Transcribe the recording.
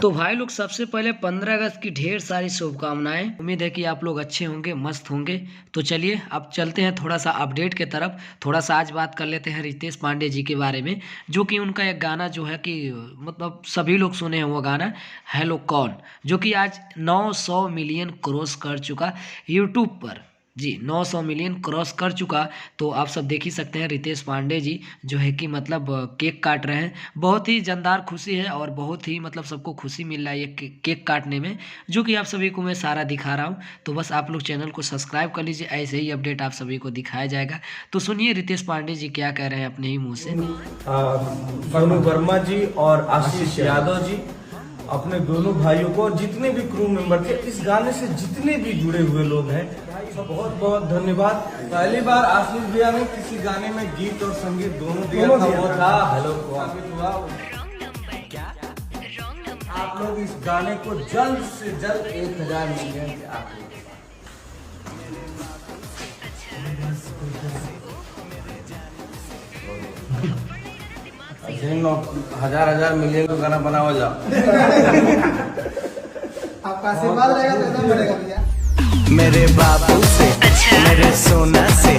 तो भाई लोग सबसे पहले 15 अगस्त की ढेर सारी शुभकामनाएं। उम्मीद है कि आप लोग अच्छे होंगे, मस्त होंगे। तो चलिए अब चलते हैं थोड़ा सा अपडेट के तरफ। थोड़ा सा आज बात कर लेते हैं रितेश पांडे जी के बारे में, जो कि उनका एक गाना जो है कि मतलब सभी लोग सुने हैं वो गाना, हेलो कौन, जो कि आज 900 मिलियन क्रॉस कर चुका यूट्यूब पर। जी 900 मिलियन क्रॉस कर चुका। तो आप सब देख ही सकते हैं रितेश पांडे जी जो है कि मतलब केक काट रहे हैं। बहुत ही जानदार खुशी है और बहुत ही मतलब सबको खुशी मिल रहा है ये केक काटने में, जो कि आप सभी को मैं सारा दिखा रहा हूँ। तो बस आप लोग चैनल को सब्सक्राइब कर लीजिए, ऐसे ही अपडेट आप सभी को दिखाया जाएगा। तो सुनिए रितेश पांडे जी क्या कह रहे हैं अपने ही मुँह से। सोनू वर्मा जी और आशीष यादव जी, अपने दोनों भाइयों को और जितने भी क्रू मेंबर थे, इस गाने से जितने भी जुड़े हुए लोग हैं, बहुत बहुत धन्यवाद। पहली बार आशीष भैया ने किसी गाने में गीत और संगीत दोनों दिया था, वो था हेलो कौन। आप लोग इस गाने को जल्द से जल्द 1000 मिलियन से आप हजार मिलियन का गाना बनावा जाओ। आपका आशीर्वाद रहेगा तो एकदम बढ़ेगा भैया। मेरे बाबू से, मेरे सोना से।